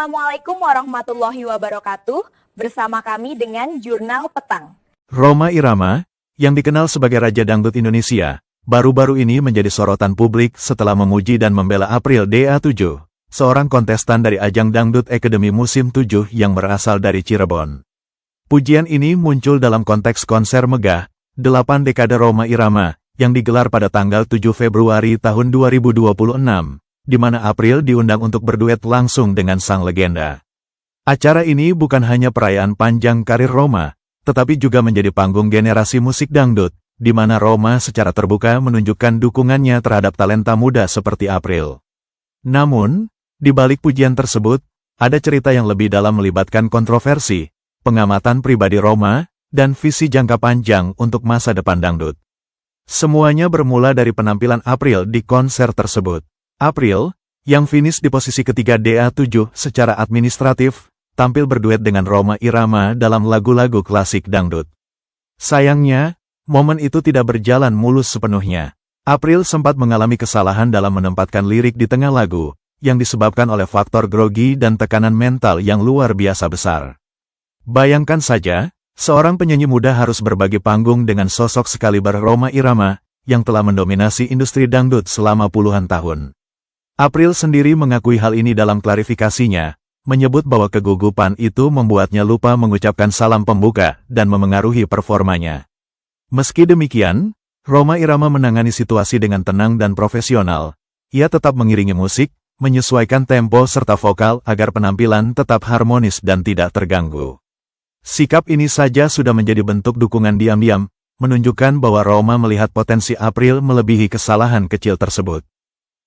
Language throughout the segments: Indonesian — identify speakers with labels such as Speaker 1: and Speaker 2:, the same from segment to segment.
Speaker 1: Assalamualaikum warahmatullahi wabarakatuh. Bersama kami dengan Jurnal Petang.
Speaker 2: Rhoma Irama, yang dikenal sebagai Raja Dangdut Indonesia, baru-baru ini menjadi sorotan publik setelah memuji dan membela April DA7, seorang kontestan dari ajang Dangdut Academy musim 7 yang berasal dari Cirebon. Pujian ini muncul dalam konteks konser megah, 8 dekade Rhoma Irama, yang digelar pada tanggal 7 Februari tahun 2026, di mana April diundang untuk berduet langsung dengan sang legenda. Acara ini bukan hanya perayaan panjang karir Rhoma, tetapi juga menjadi panggung generasi musik dangdut, di mana Rhoma secara terbuka menunjukkan dukungannya terhadap talenta muda seperti April. Namun, di balik pujian tersebut, ada cerita yang lebih dalam melibatkan kontroversi, pengamatan pribadi Rhoma, dan visi jangka panjang untuk masa depan dangdut. Semuanya bermula dari penampilan April di konser tersebut. April, yang finish di posisi ketiga DA7 secara administratif, tampil berduet dengan Rhoma Irama dalam lagu-lagu klasik dangdut. Sayangnya, momen itu tidak berjalan mulus sepenuhnya. April sempat mengalami kesalahan dalam menempatkan lirik di tengah lagu, yang disebabkan oleh faktor grogi dan tekanan mental yang luar biasa besar. Bayangkan saja, seorang penyanyi muda harus berbagi panggung dengan sosok sekaliber Rhoma Irama, yang telah mendominasi industri dangdut selama puluhan tahun. April sendiri mengakui hal ini dalam klarifikasinya, menyebut bahwa kegugupan itu membuatnya lupa mengucapkan salam pembuka dan memengaruhi performanya. Meski demikian, Rhoma Irama menangani situasi dengan tenang dan profesional. Ia tetap mengiringi musik, menyesuaikan tempo serta vokal agar penampilan tetap harmonis dan tidak terganggu. Sikap ini saja sudah menjadi bentuk dukungan diam-diam, menunjukkan bahwa Rhoma melihat potensi April melebihi kesalahan kecil tersebut.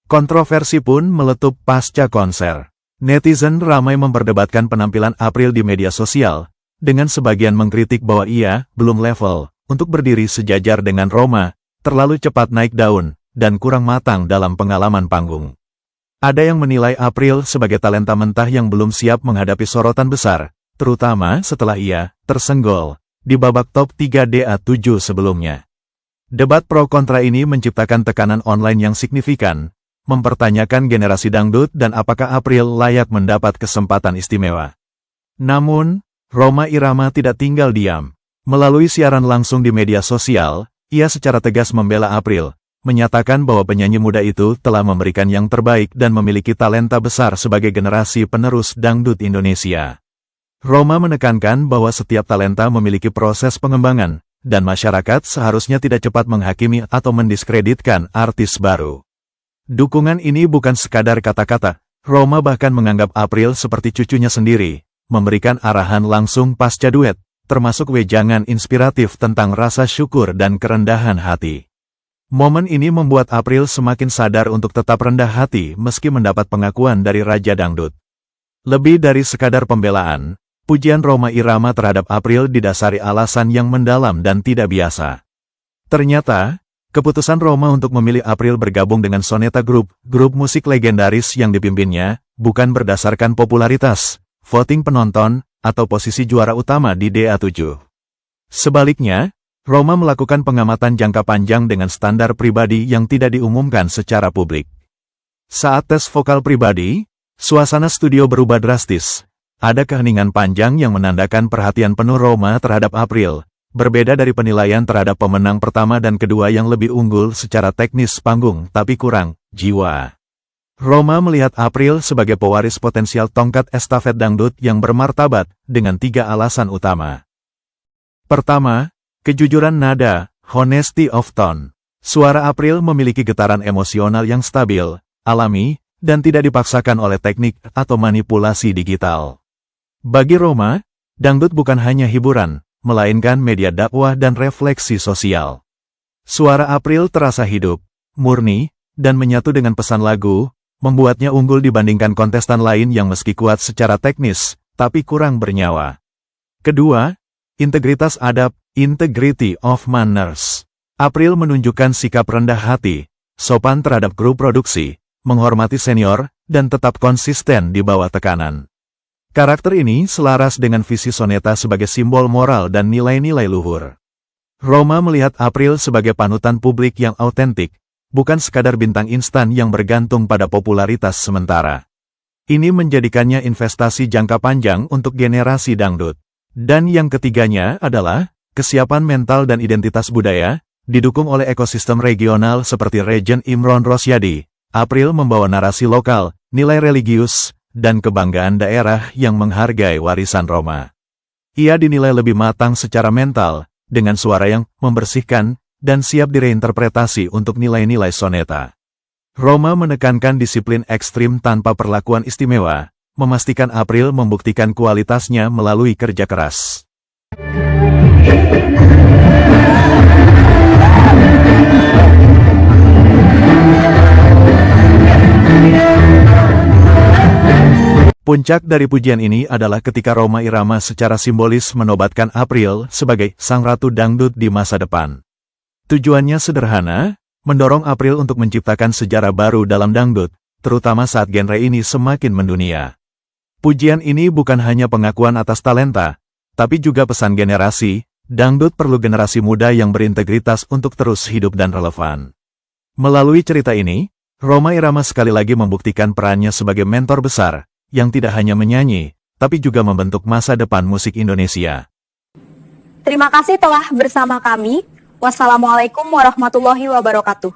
Speaker 2: Kontroversi pun meletup pasca konser. Netizen ramai memperdebatkan penampilan April di media sosial, dengan sebagian mengkritik bahwa ia belum level untuk berdiri sejajar dengan Rhoma, terlalu cepat naik daun, dan kurang matang dalam pengalaman panggung. Ada yang menilai April sebagai talenta mentah yang belum siap menghadapi sorotan besar, terutama setelah ia tersenggol di babak top 3 DA7 sebelumnya. Debat pro kontra ini menciptakan tekanan online yang signifikan, mempertanyakan generasi dangdut dan apakah April layak mendapat kesempatan istimewa. Namun, Rhoma Irama tidak tinggal diam. Melalui siaran langsung di media sosial, ia secara tegas membela April, menyatakan bahwa penyanyi muda itu telah memberikan yang terbaik dan memiliki talenta besar sebagai generasi penerus dangdut Indonesia. Rhoma menekankan bahwa setiap talenta memiliki proses pengembangan, dan masyarakat seharusnya tidak cepat menghakimi atau mendiskreditkan artis baru. Dukungan ini bukan sekadar kata-kata, Rhoma bahkan menganggap April seperti cucunya sendiri, memberikan arahan langsung pasca duet, termasuk wejangan inspiratif tentang rasa syukur dan kerendahan hati. Momen ini membuat April semakin sadar untuk tetap rendah hati meski mendapat pengakuan dari Raja Dangdut. Lebih dari sekadar pembelaan, pujian Rhoma Irama terhadap April didasari alasan yang mendalam dan tidak biasa. Ternyata, keputusan Rhoma untuk memilih April bergabung dengan Soneta Group, grup musik legendaris yang dipimpinnya, bukan berdasarkan popularitas, voting penonton, atau posisi juara utama di DA7. Sebaliknya, Rhoma melakukan pengamatan jangka panjang dengan standar pribadi yang tidak diumumkan secara publik. Saat tes vokal pribadi, suasana studio berubah drastis. Ada keheningan panjang yang menandakan perhatian penuh Rhoma terhadap April, berbeda dari penilaian terhadap pemenang pertama dan kedua yang lebih unggul secara teknis panggung tapi kurang jiwa. Rhoma melihat April sebagai pewaris potensial tongkat estafet dangdut yang bermartabat dengan 3 alasan utama. Pertama, kejujuran nada, honesty of tone. Suara April memiliki getaran emosional yang stabil, alami, dan tidak dipaksakan oleh teknik atau manipulasi digital. Bagi Rhoma, dangdut bukan hanya hiburan, melainkan media dakwah dan refleksi sosial. Suara April terasa hidup, murni, dan menyatu dengan pesan lagu, membuatnya unggul dibandingkan kontestan lain yang meski kuat secara teknis, tapi kurang bernyawa. Kedua, integritas adab, integrity of manners. April menunjukkan sikap rendah hati, sopan terhadap kru produksi, menghormati senior, dan tetap konsisten di bawah tekanan. Karakter ini selaras dengan visi Soneta sebagai simbol moral dan nilai-nilai luhur. Rhoma melihat April sebagai panutan publik yang autentik, bukan sekadar bintang instan yang bergantung pada popularitas sementara. Ini menjadikannya investasi jangka panjang untuk generasi dangdut. Dan yang ketiganya adalah kesiapan mental dan identitas budaya, didukung oleh ekosistem regional seperti Regent Imron Rosyadi. April membawa narasi lokal, nilai religius, dan kebanggaan daerah yang menghargai warisan Roma. Ia dinilai lebih matang secara mental, dengan suara yang membersihkan, dan siap direinterpretasi untuk nilai-nilai soneta. Roma menekankan disiplin ekstrim tanpa perlakuan istimewa, memastikan April membuktikan kualitasnya melalui kerja keras. Puncak dari pujian ini adalah ketika Rhoma Irama secara simbolis menobatkan April sebagai sang ratu dangdut di masa depan. Tujuannya sederhana, mendorong April untuk menciptakan sejarah baru dalam dangdut, terutama saat genre ini semakin mendunia. Pujian ini bukan hanya pengakuan atas talenta, tapi juga pesan generasi, dangdut perlu generasi muda yang berintegritas untuk terus hidup dan relevan. Melalui cerita ini, Rhoma Irama sekali lagi membuktikan perannya sebagai mentor besar, yang tidak hanya menyanyi, tapi juga membentuk masa depan musik Indonesia.
Speaker 1: Terima kasih telah bersama kami. Wassalamualaikum warahmatullahi wabarakatuh.